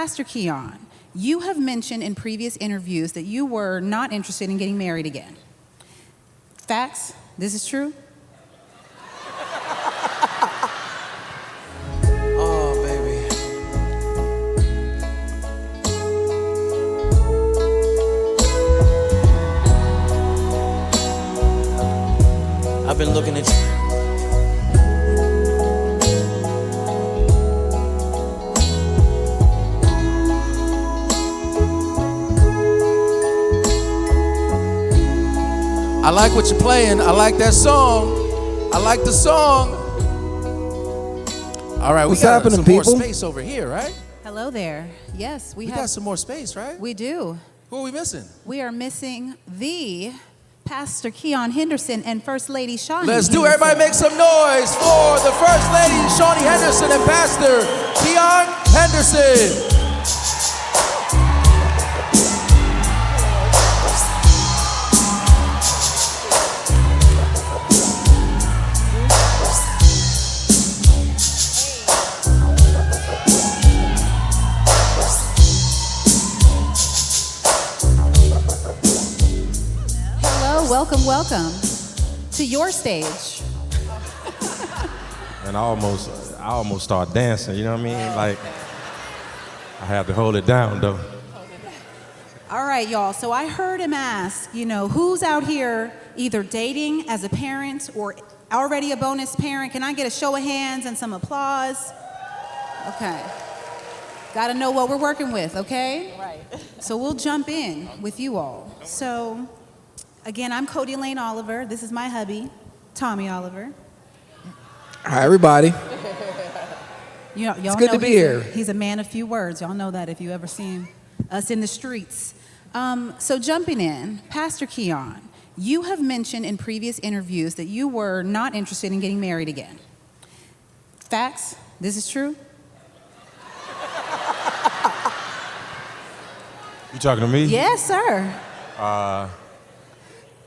Pastor Keion, you have mentioned in previous interviews that you were not interested in getting married again. Facts? This is true? Oh, baby. I've been looking at you. I like what you're playing. I like that song. I like the song. All right, What's we got happening, some more people? space over here, right? Hello there. Yes, we got have. some more space, right? We do. Who are we missing? We are missing the Pastor Keion Henderson and First Lady Shaunie. Let's do. Henderson. Everybody make some noise for the First Lady Shaunie Henderson and Pastor Keion Henderson. Welcome to your stage. And I almost start dancing, you know what I mean? Like, I have to hold it down, though. All right, y'all. So I heard him ask, who's out here either dating as a parent or already a bonus parent? Can I get a show of hands and some applause? Okay. Got to know what we're working with, okay? Right. So we'll jump in with you all. So, again, I'm Codie Elaine Oliver. This is my hubby, Tommy Oliver. Hi, everybody. Y'all It's good know to be here. He's a man of few words. Y'all know that if you ever seen us in the streets. So jumping in, Pastor Keion, you have mentioned in previous interviews that you were not interested in getting married again. Facts? This is true? You talking to me? Yes, sir.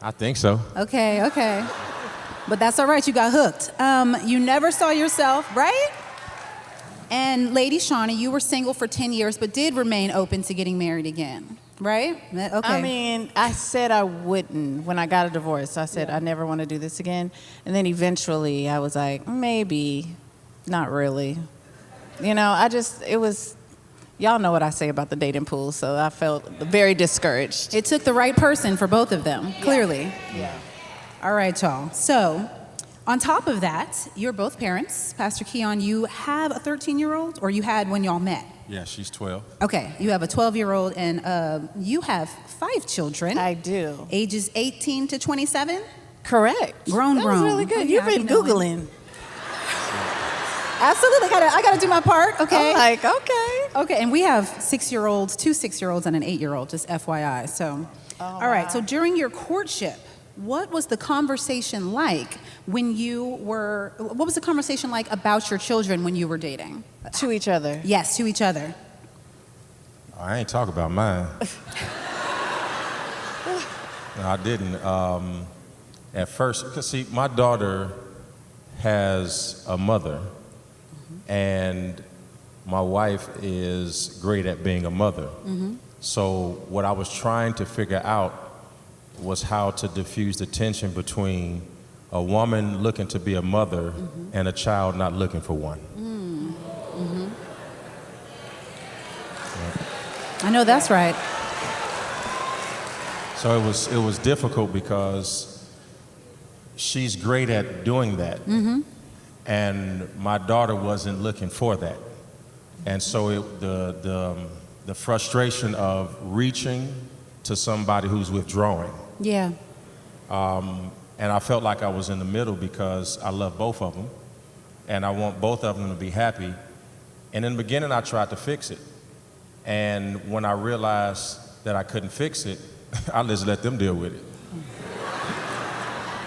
I think so. Okay. But that's all right, you got hooked. You never saw yourself, right? And Lady Shaunie, you were single for 10 years, but did remain open to getting married again, right? Okay. I mean, I said I wouldn't when I got a divorce. I said I never want to do this again. And then eventually I was like, maybe, not really. It was, y'all know what I say about the dating pool, so I felt very discouraged. It took the right person for both of them, clearly. Yeah. All right, y'all. So, on top of that, you're both parents. Pastor Keion, you have a 13-year-old, or you had when y'all met? Yeah, she's 12. Okay, you have a 12-year-old, and you have 5 children. I do. Ages 18 to 27? Correct. Grown. That was really good. Oh, You've yeah, been Googling. Absolutely. I gotta do my part, okay? I'm like, okay. Okay, and we have 6-year-olds, 2 6-year-olds, and an 8-year-old, just FYI. So, all right, so during your courtship, what was the conversation like what was the conversation like about your children when you were dating? To each other. Yes, to each other. I ain't talk about mine. No, I didn't. At first, because see, my daughter has a mother, and my wife is great at being a mother. Mm-hmm. So what I was trying to figure out was how to diffuse the tension between a woman looking to be a mother and a child not looking for one. I know that's right. So it was difficult because she's great at doing that, and my daughter wasn't looking for that, and so the frustration of reaching to somebody who's withdrawing. Yeah. And I felt like I was in the middle because I love both of them, and I want both of them to be happy. And in the beginning, I tried to fix it. And when I realized that I couldn't fix it, I just let them deal with it.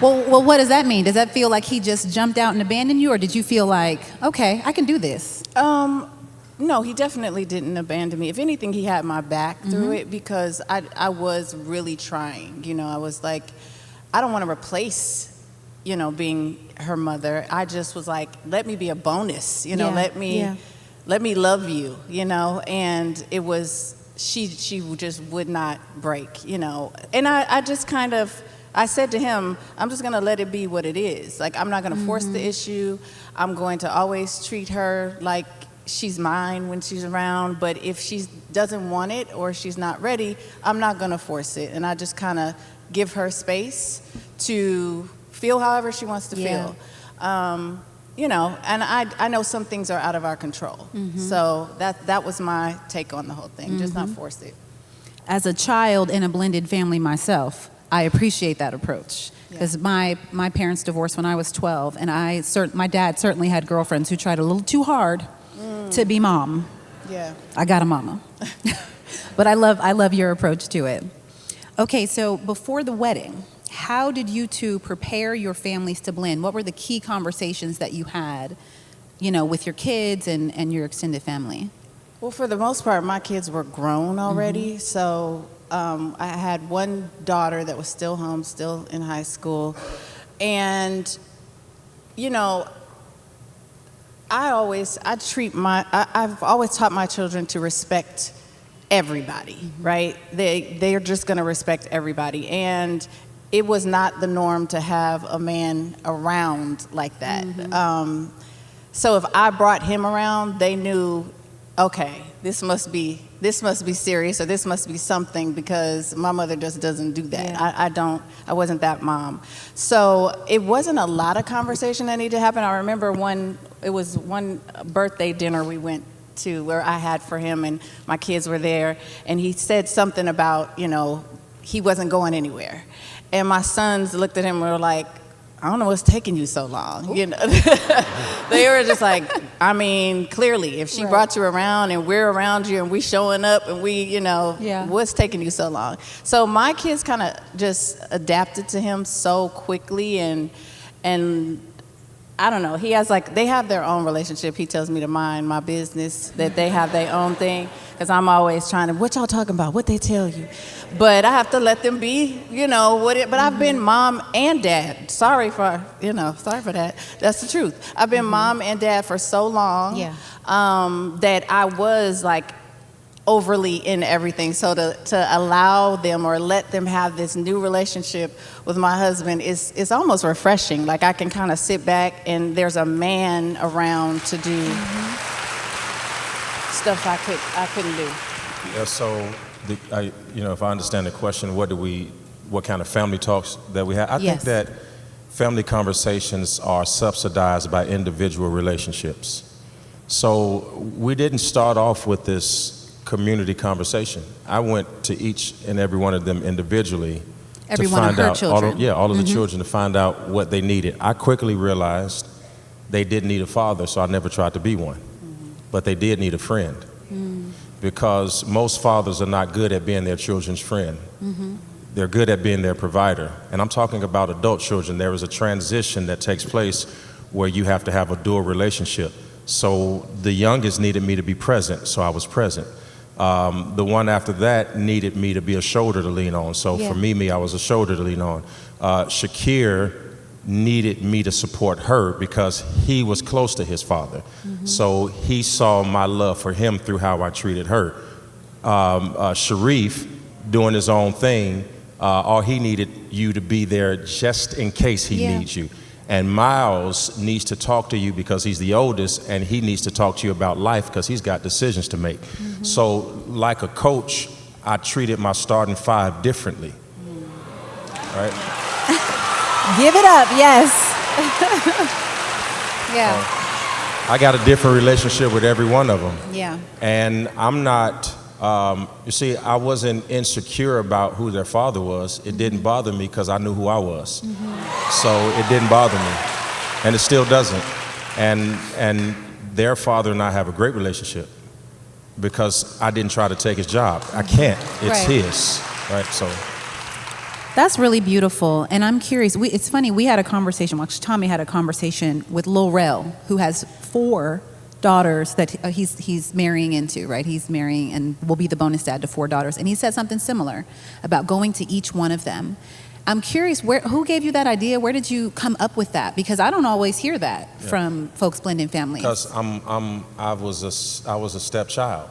Well, what does that mean? Does that feel like he just jumped out and abandoned you, or did you feel like, okay, I can do this? No, he definitely didn't abandon me. If anything, he had my back through it because I was really trying. I was like, I don't want to replace, being her mother. I just was like, let me be a bonus. Let let me love you, you know, and it was, she just would not break, you know. And I just kind of, I said to him, I'm just gonna let it be what it is. Like, I'm not gonna force the issue. I'm going to always treat her like she's mine when she's around, but if she doesn't want it or she's not ready, I'm not gonna force it. And I just kind of give her space to feel however she wants to feel. You know, and I know some things are out of our control. So that was my take on the whole thing, just not force it. As a child in a blended family myself, I appreciate that approach. Because my parents divorced when I was 12, and my dad certainly had girlfriends who tried a little too hard to be mom. Yeah. I got a mama. But I love your approach to it. Okay, so before the wedding, how did you two prepare your families to blend? What were the key conversations that you had, you know, with your kids and your extended family? Well, for the most part, my kids were grown already. So I had one daughter that was still home, still in high school. And, you know, I've always taught my children to respect everybody, right? They are just going to respect everybody. And it was not the norm to have a man around like that. So if I brought him around, they knew, okay, this must be serious, or this must be something, because my mother just doesn't do that. I wasn't that mom. So it wasn't a lot of conversation that needed to happen. I remember it was one birthday dinner we went to where I had for him, and my kids were there, and he said something about, you know, he wasn't going anywhere. And my sons looked at him and were like, I don't know what's taking you so long. You know, they were just like, I mean, clearly, if she brought you around and we're around you and we showing up and we, you know, what's taking you so long? So my kids kind of just adapted to him so quickly, and I don't know. They have their own relationship. He tells me to mind my business, that they have their own thing, because I'm always trying to, what y'all talking about? What they tell you? But I have to let them be, you know, but I've been mom and dad. Sorry for that. That's the truth. I've been mom and dad for so long that I was like overly in everything. So to allow them or let them have this new relationship with my husband is almost refreshing. Like, I can kind of sit back and there's a man around to do stuff I couldn't do. Yeah, so if I understand the question, what kind of family talks that we have? I think that family conversations are subsidized by individual relationships. So we didn't start off with this community conversation. I went to each and every one of them individually Every to one of find her out children. all of the children, to find out what they needed. I quickly realized they didn't need a father, so I never tried to be one. But they did need a friend. Because most fathers are not good at being their children's friend. They're good at being their provider. And I'm talking about adult children. There is a transition that takes place where you have to have a dual relationship. So the youngest needed me to be present, so I was present. The one after that needed me to be a shoulder to lean on. So for Mimi, I was a shoulder to lean on. Shakir needed me to support her because he was close to his father. So he saw my love for him through how I treated her. Sharif, doing his own thing, all he needed you to be there just in case he needs you. And Miles needs to talk to you because he's the oldest, and he needs to talk to you about life because he's got decisions to make. So like a coach, I treated my starting five differently. Right? Give it up, yes. I got a different relationship with every one of them. Yeah. And I'm not, you see, I wasn't insecure about who their father was. It didn't bother me because I knew who I was. So it didn't bother me. And it still doesn't. And their father and I have a great relationship because I didn't try to take his job. I can't. It's his. Right? So. That's really beautiful, and I'm curious. It's funny, we had a conversation, Tommy had a conversation with Lil Rel, who has 4 daughters that he's marrying into, right? He's marrying and will be the bonus dad to 4 daughters, and he said something similar about going to each one of them I'm curious, who gave you that idea? Where did you come up with that? Because I don't always hear that from folks blending families. Because I was a stepchild.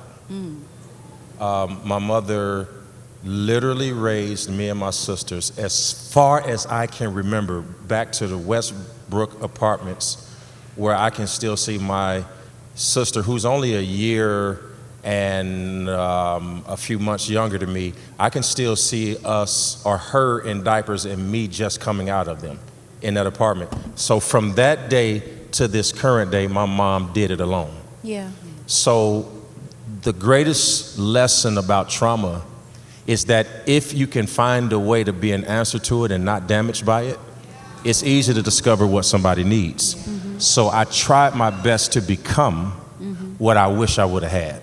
My mother literally raised me and my sisters as far as I can remember, back to the Westbrook apartments, where I can still see my sister, who's only a year and a few months younger than me. I can still see us or her in diapers and me just coming out of them in that apartment. So from that day to this current day, my mom did it alone. Yeah. So the greatest lesson about trauma is that if you can find a way to be an answer to it and not damaged by it, it's easy to discover what somebody needs. So I tried my best to become what I wish I would have had.